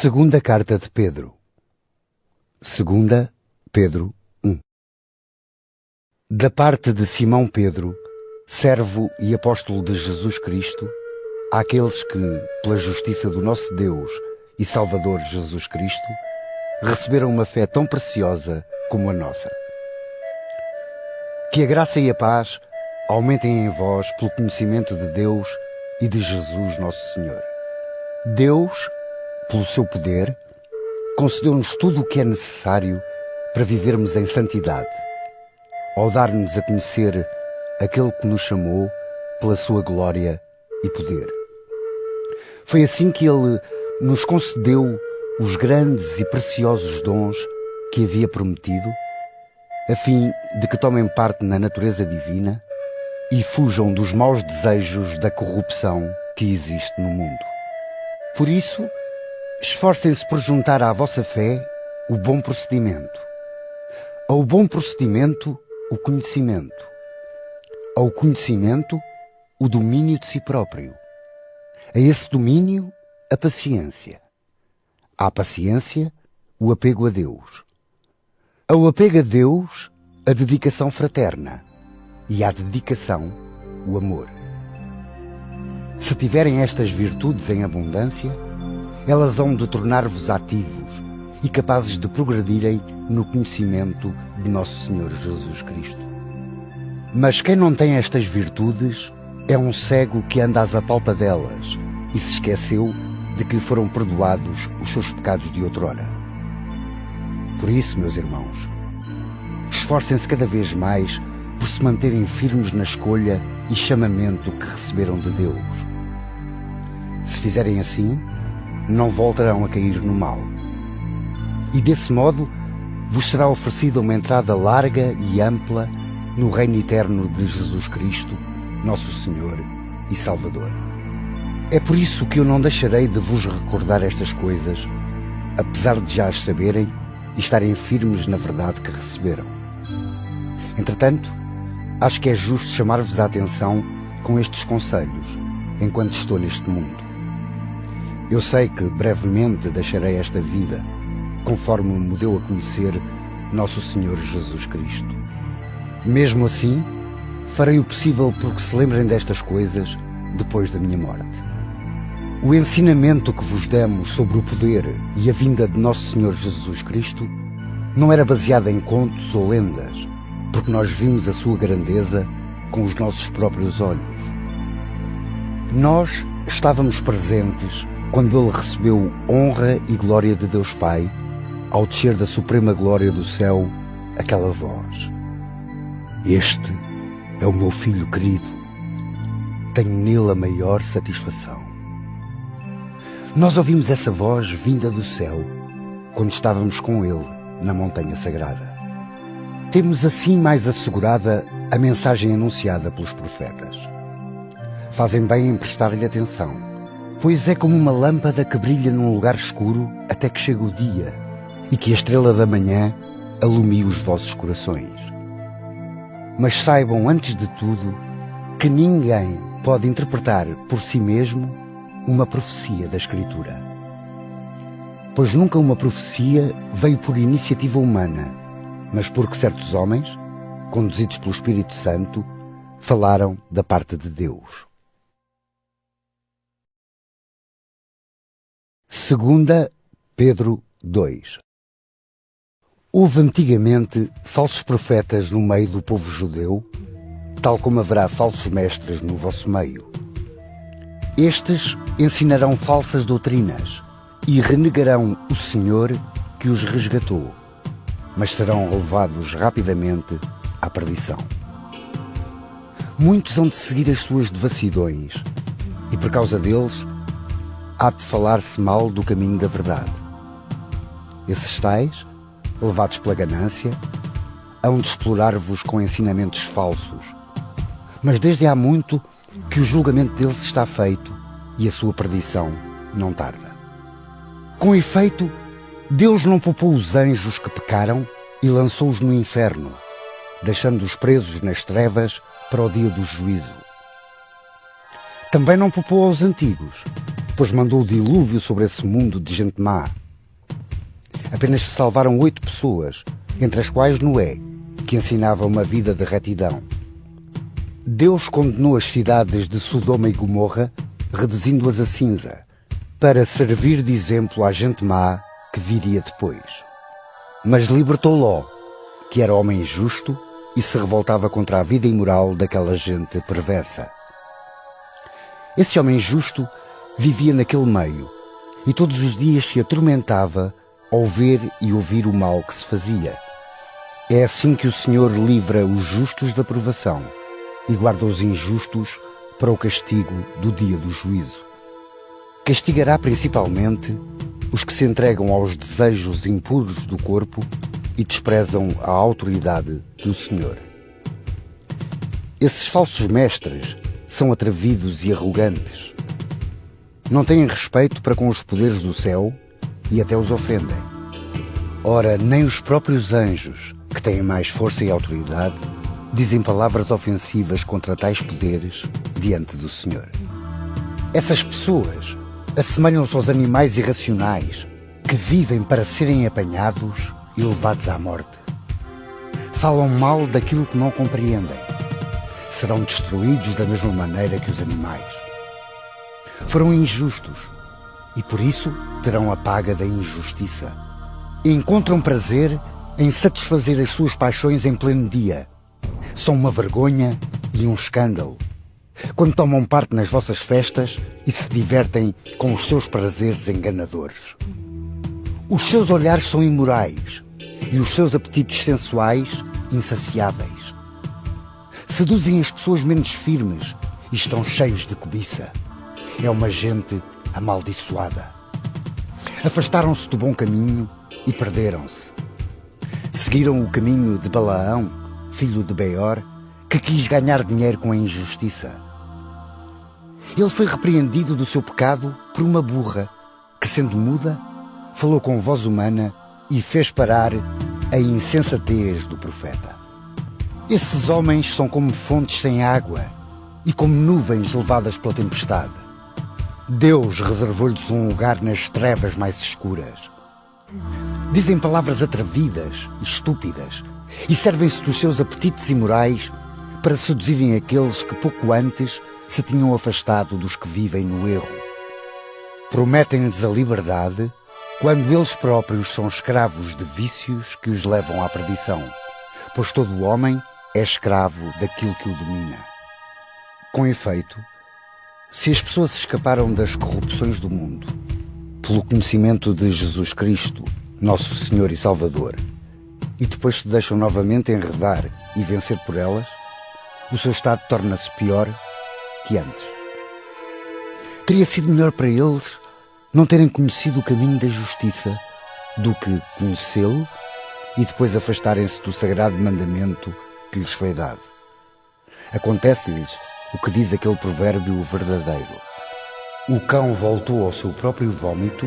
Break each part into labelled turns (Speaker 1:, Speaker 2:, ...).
Speaker 1: Segunda carta de Pedro. Segunda Pedro 1. Da parte de Simão Pedro, servo e apóstolo de Jesus Cristo, àqueles que, pela justiça do nosso Deus e Salvador Jesus Cristo, receberam uma fé tão preciosa como a nossa. Que a graça e a paz aumentem em vós pelo conhecimento de Deus e de Jesus nosso Senhor. Deus, pelo seu poder, concedeu-nos tudo o que é necessário para vivermos em santidade, ao dar-nos a conhecer aquele que nos chamou pela sua glória e poder. Foi assim que ele nos concedeu os grandes e preciosos dons que havia prometido, a fim de que tomem parte na natureza divina e fujam dos maus desejos da corrupção que existe no mundo. Por isso, esforcem-se por juntar à vossa fé o bom procedimento, ao bom procedimento o conhecimento, ao conhecimento o domínio de si próprio, a esse domínio a paciência, à paciência o apego a Deus, ao apego a Deus a dedicação fraterna e à dedicação o amor. Se tiverem estas virtudes em abundância, elas hão de tornar-vos ativos e capazes de progredirem no conhecimento de nosso Senhor Jesus Cristo. Mas quem não tem estas virtudes é um cego que anda às apalpadelas e se esqueceu de que lhe foram perdoados os seus pecados de outrora. Por isso, meus irmãos, esforcem-se cada vez mais por se manterem firmes na escolha e chamamento que receberam de Deus. Se fizerem assim, não voltarão a cair no mal. E desse modo vos será oferecida uma entrada larga e ampla no reino eterno de Jesus Cristo, nosso Senhor e Salvador. É por isso que eu não deixarei de vos recordar estas coisas, apesar de já as saberem e estarem firmes na verdade que receberam. Entretanto, acho que é justo chamar-vos a atenção com estes conselhos, enquanto estou neste mundo. Eu sei que brevemente deixarei esta vida, conforme me deu a conhecer nosso Senhor Jesus Cristo. Mesmo assim, farei o possível por que se lembrem destas coisas depois da minha morte. O ensinamento que vos demos sobre o poder e a vinda de nosso Senhor Jesus Cristo não era baseado em contos ou lendas, porque nós vimos a sua grandeza com os nossos próprios olhos. Nós estávamos presentes quando ele recebeu honra e glória de Deus Pai, ao descer da suprema glória do céu, aquela voz: "Este é o meu Filho querido, tenho nele a maior satisfação." Nós ouvimos essa voz vinda do céu, quando estávamos com ele na montanha sagrada. Temos assim mais assegurada a mensagem anunciada pelos profetas. Fazem bem em prestar-lhe atenção, pois é como uma lâmpada que brilha num lugar escuro até que chegue o dia e que a estrela da manhã alumie os vossos corações. Mas saibam, antes de tudo, que ninguém pode interpretar por si mesmo uma profecia da Escritura. Pois nunca uma profecia veio por iniciativa humana, mas porque certos homens, conduzidos pelo Espírito Santo, falaram da parte de Deus. Segunda Pedro 2. Houve antigamente falsos profetas no meio do povo judeu, tal como haverá falsos mestres no vosso meio. Estes ensinarão falsas doutrinas e renegarão o Senhor que os resgatou, mas serão levados rapidamente à perdição. Muitos hão de seguir as suas devassidões, e por causa deles há de falar-se mal do caminho da verdade. Esses tais, levados pela ganância, hão de explorar-vos com ensinamentos falsos, mas desde há muito que o julgamento deles está feito e a sua perdição não tarda. Com efeito, Deus não poupou os anjos que pecaram e lançou-os no inferno, deixando-os presos nas trevas para o dia do juízo. Também não poupou aos antigos, pois mandou o dilúvio sobre esse mundo de gente má. Apenas se salvaram 8 pessoas, entre as quais Noé, que ensinava uma vida de retidão. Deus condenou as cidades de Sodoma e Gomorra, reduzindo-as a cinza, para servir de exemplo à gente má que viria depois. Mas libertou Ló, que era homem justo e se revoltava contra a vida imoral daquela gente perversa. Esse homem justo vivia naquele meio e todos os dias se atormentava ao ver e ouvir o mal que se fazia. É assim que o Senhor livra os justos da provação e guarda os injustos para o castigo do dia do juízo. Castigará principalmente os que se entregam aos desejos impuros do corpo e desprezam a autoridade do Senhor. Esses falsos mestres são atrevidos e arrogantes. Não têm respeito para com os poderes do céu e até os ofendem. Ora, nem os próprios anjos, que têm mais força e autoridade, dizem palavras ofensivas contra tais poderes diante do Senhor. Essas pessoas assemelham-se aos animais irracionais que vivem para serem apanhados e levados à morte. Falam mal daquilo que não compreendem. Serão destruídos da mesma maneira que os animais. Foram injustos e por isso terão a paga da injustiça. Encontram prazer em satisfazer as suas paixões em pleno dia. São uma vergonha e um escândalo quando tomam parte nas vossas festas e se divertem com os seus prazeres enganadores. Os seus olhares são imorais e os seus apetites sensuais insaciáveis. Seduzem as pessoas menos firmes e estão cheios de cobiça. É uma gente amaldiçoada. Afastaram-se do bom caminho e perderam-se. Seguiram o caminho de Balaão, filho de Beor, que quis ganhar dinheiro com a injustiça. Ele foi repreendido do seu pecado por uma burra, que sendo muda, falou com voz humana e fez parar a insensatez do profeta. Esses homens são como fontes sem água e como nuvens levadas pela tempestade. Deus reservou-lhes um lugar nas trevas mais escuras. Dizem palavras atrevidas e estúpidas e servem-se dos seus apetites imorais para seduzirem aqueles que pouco antes se tinham afastado dos que vivem no erro. Prometem-lhes a liberdade quando eles próprios são escravos de vícios que os levam à perdição, pois todo o homem é escravo daquilo que o domina. Com efeito, se as pessoas escaparam das corrupções do mundo pelo conhecimento de Jesus Cristo, nosso Senhor e Salvador, e depois se deixam novamente enredar e vencer por elas, o seu estado torna-se pior que antes. Teria sido melhor para eles não terem conhecido o caminho da justiça do que conhecê-lo e depois afastarem-se do sagrado mandamento que lhes foi dado. Acontece-lhes o que diz aquele provérbio verdadeiro: o cão voltou ao seu próprio vômito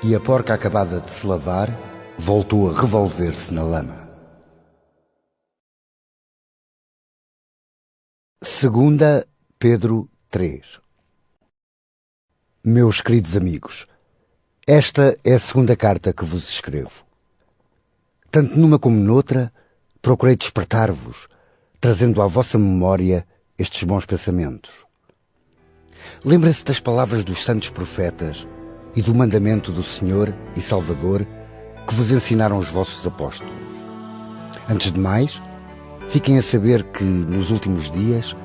Speaker 1: e a porca acabada de se lavar voltou a revolver-se na lama. Segunda Pedro 3. Meus queridos amigos, esta é a segunda carta que vos escrevo. Tanto numa como noutra, procurei despertar-vos, trazendo à vossa memória estes bons pensamentos. Lembrem-se das palavras dos santos profetas e do mandamento do Senhor e Salvador que vos ensinaram os vossos apóstolos. Antes de mais, fiquem a saber que, nos últimos dias,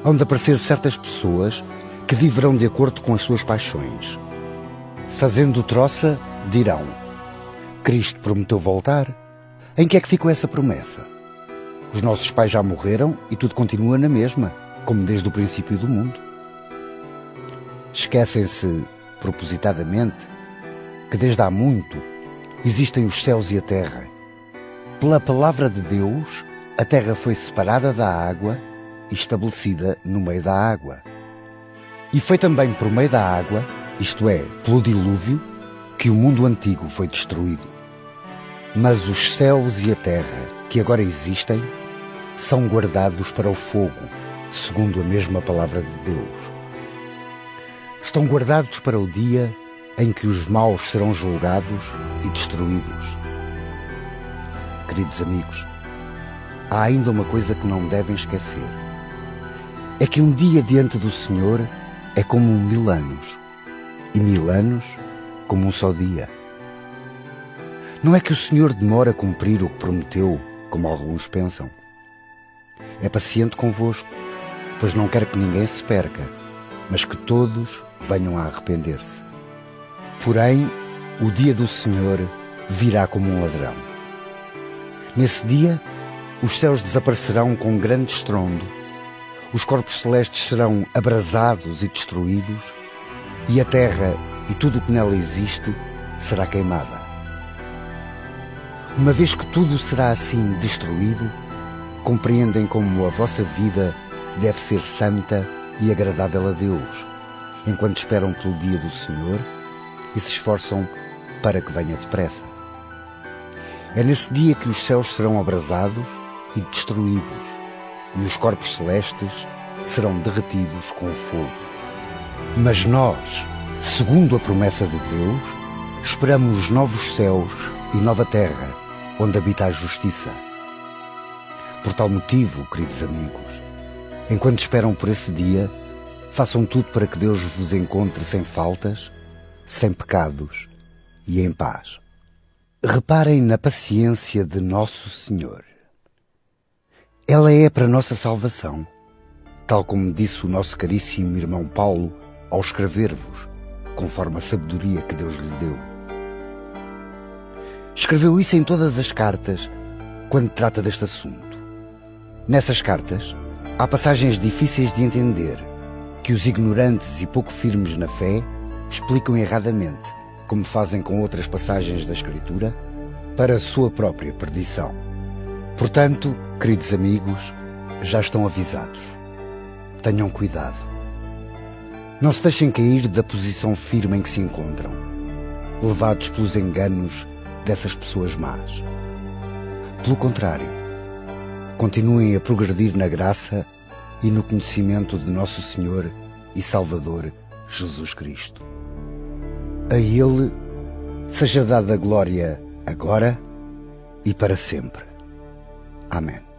Speaker 1: hão de aparecer certas pessoas que viverão de acordo com as suas paixões. Fazendo troça, dirão: Cristo prometeu voltar. Em que é que ficou essa promessa? Os nossos pais já morreram e tudo continua na mesma, como desde o princípio do mundo. Esquecem-se, propositadamente, que desde há muito existem os céus e a terra. Pela palavra de Deus, a terra foi separada da água e estabelecida no meio da água. E foi também por meio da água, isto é, pelo dilúvio, que o mundo antigo foi destruído. Mas os céus e a terra, que agora existem, são guardados para o fogo, segundo a mesma palavra de Deus. estão guardados para o dia em que os maus serão julgados e destruídos. Queridos amigos, há ainda uma coisa que não devem esquecer. É que um dia diante do Senhor é como 1000 anos, e 1000 anos como um só dia. Não é que o Senhor demora a cumprir o que prometeu, como alguns pensam. É paciente convosco, pois não quer que ninguém se perca, mas que todos venham a arrepender-se. Porém, o dia do Senhor virá como um ladrão. Nesse dia, os céus desaparecerão com grande estrondo, os corpos celestes serão abrasados e destruídos, e a terra e tudo o que nela existe será queimada. Uma vez que tudo será assim destruído, compreendem como a vossa vida deve ser santa e agradável a Deus, enquanto esperam pelo dia do Senhor e se esforçam para que venha depressa. É nesse dia que os céus serão abrasados e destruídos, e os corpos celestes serão derretidos com o fogo. Mas nós, segundo a promessa de Deus, esperamos novos céus e nova terra, onde habita a justiça. Por tal motivo, queridos amigos, enquanto esperam por esse dia, façam tudo para que Deus vos encontre sem faltas, sem pecados e em paz. Reparem na paciência de Nosso Senhor. Ela é para nossa salvação, tal como disse o nosso caríssimo irmão Paulo ao escrever-vos, conforme a sabedoria que Deus lhe deu. Escreveu isso em todas as cartas, quando trata deste assunto. Nessas cartas, há passagens difíceis de entender, que os ignorantes e pouco firmes na fé explicam erradamente, como fazem com outras passagens da Escritura, para a sua própria perdição. Portanto, queridos amigos, já estão avisados. Tenham cuidado. Não se deixem cair da posição firme em que se encontram, levados pelos enganos dessas pessoas más. Pelo contrário, continuem a progredir na graça e no conhecimento de Nosso Senhor e Salvador Jesus Cristo. A Ele seja dada a glória agora e para sempre. Amém.